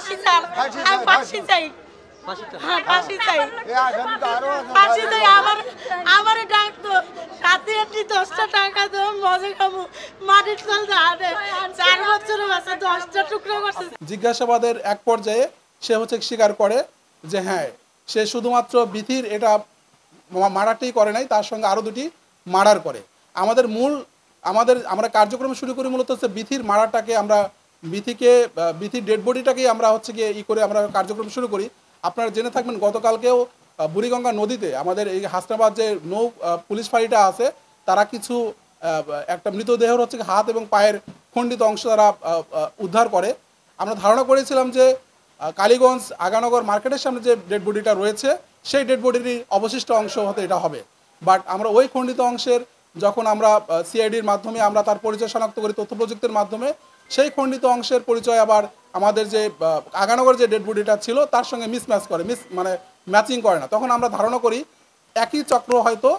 ফাঁসি চান, আমি ফাঁসি চাই। হ্যাঁ, ফাঁসি চাই, ফাঁসি চাই। আমার ডাকতো রাতে এমনি 10টা টাকা দেবো, মজা খাবো, মাটির তল হাতে 4 বছরের বাচ্চা 10টা টুকরো করছে। জিজ্ঞাসাবাদের এক পর্যায়ে সে হচ্ছে স্বীকার করে যে হ্যাঁ, সে শুধুমাত্র বিথির এটা মার্ডারটাই করে নাই, তার সঙ্গে আরও দুটি মার্ডার করে। আমরা কার্যক্রম শুরু করি মূলত হচ্ছে বিথির মার্ডারটাকে, আমরা বিথির ডেড বডিটাকেই আমরা হচ্ছে গিয়ে করে আমরা কার্যক্রম শুরু করি। আপনারা জেনে থাকবেন গতকালকেও বুড়িগঙ্গা নদীতে আমাদের এই হাসনাবাদ যে পুলিশ ফাঁড়িটা আছে, তারা কিছু একটা মৃতদেহের হচ্ছে হাত এবং পায়ের খণ্ডিত অংশ তারা উদ্ধার করে। আমরা ধারণা করেছিলাম যে কালীগঞ্জ আগানগর মার্কেটের সামনে যে ডেড বডিটা রয়েছে সেই ডেড বডিরই অবশিষ্ট অংশ হতে এটা হবে। বাট আমরা ওই খণ্ডিত অংশের যখন আমরা সিআইডির মাধ্যমে আমরা তার পরিচয় শনাক্ত করি তথ্য প্রযুক্তির মাধ্যমে, সেই খণ্ডিত অংশের পরিচয় আবার আমাদের যে আগানগর যে ডেড বডিটা ছিল তার সঙ্গে মিসম্যাচ করে, মানে ম্যাচিং করে না। তখন আমরা ধারণা করি একই চক্র হয়তো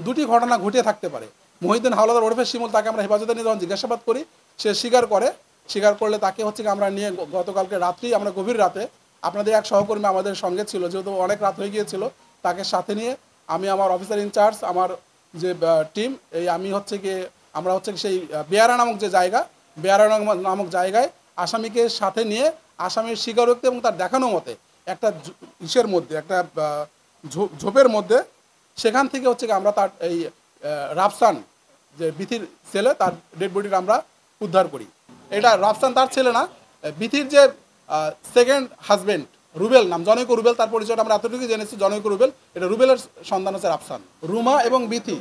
দুটি ঘটনা ঘটিয়ে থাকতে পারে। মহিউদ্দিন হাওলাদার ওরফে শিমুল, তাকে আমরা হেফাজতে নিয়ে যখন জিজ্ঞাসাবাদ করি সে স্বীকার করলে তাকে হচ্ছে আমরা নিয়ে গতকালকে রাত্রি, আমরা গভীর রাতে, আপনাদের এক সহকর্মী আমাদের সঙ্গে ছিল, যেহেতু অনেক রাত হয়ে গিয়েছিল, তাকে সাথে নিয়ে আমি আমার অফিসার ইনচার্জ, আমার যে টিম, আমি হচ্ছে গিয়ে আমরা হচ্ছে সেই বেয়ারা নামক জায়গায় আসামিকে সাথে নিয়ে আসামির স্বীকারোক্তি এবং তার দেখানো মতে একটা ইসের মধ্যে, একটা ঝোপের মধ্যে, সেখান থেকে হচ্ছে আমরা তার এই রাফসান যে বিথির ছেলে, তার ডেড বডিটা আমরা উদ্ধার করি। এটা রাফসান তার ছেলে না, বিথির যে সেকেন্ড হাজবেন্ড রুবেল, নাম জনৈক রুবেল, তার পরিচয়টা আমরা এতটুকু জেনেছি, জনৈক রুবেল, এটা রুবেলের সন্তান হচ্ছে রাফসান। রুমা এবং বিথি,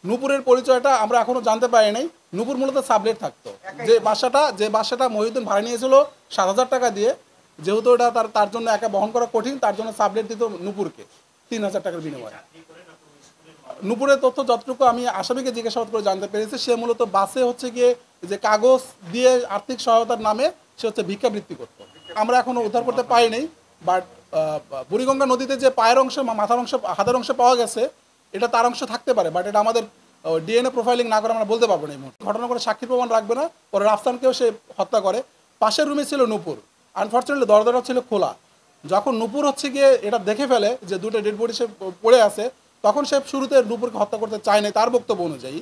নূপুরের পরিচয়টা আমরা এখনো জানতে পারি নাই। নূপুর মূলত সাবলেট থাকতো, যে বাসাটা মহিউদ্দিন ভাড়া নিয়েছিল 7,000 টাকা দিয়ে, যেহেতু এটা তার জন্য একা বহন করা কঠিন, তার জন্য সাবলেট দিত নূপুরকে 3,000 টাকার বিনিময়ে। নূপুরের তথ্য যতটুকু আমি আসামিকে জিজ্ঞাসাবাদ করে জানতে পেরেছি, সে মূলত বাসে হচ্ছে গিয়ে যে কাগজ দিয়ে আর্থিক সহায়তার নামে সে হচ্ছে ভিক্ষাবৃত্তি করতো। আমরা এখনো উদ্ধার করতে পারিনি, বাট বুড়িগঙ্গা নদীতে যে পায়ের অংশ, মাথার অংশ, হাতের অংশ পাওয়া গেছে, এটা তার অংশ থাকতে পারে, বাট এটা আমাদের ডিএনএ প্রোফাইলিং না করে আমরা বলতে পারবো না এই মুহূর্তে। ঘটনা করে সাক্ষী প্রমাণ রাখবে না, পরে রাফসানকেও সে হত্যা করে। পাশের রুমে ছিল নূপুর, আনফর্চুনেটলি দরজাটা ছিল খোলা। যখন নূপুর হচ্ছে গিয়ে এটা দেখে ফেলে যে দুটো ডেড বডি সে পড়ে আছে, তখন সে শুরুতে নূপুরকে হত্যা করতে চায় না তার বক্তব্য অনুযায়ী।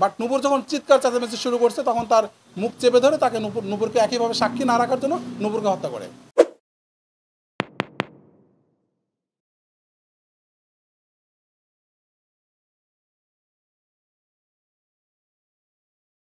বাট নূপুর যখন চিৎকার চেঁচামেচি শুরু করছে, তখন তার মুখ চেপে ধরে তাকে নূপুরকে একইভাবে সাক্ষী না রাখার জন্য নূপুরকে হত্যা করে।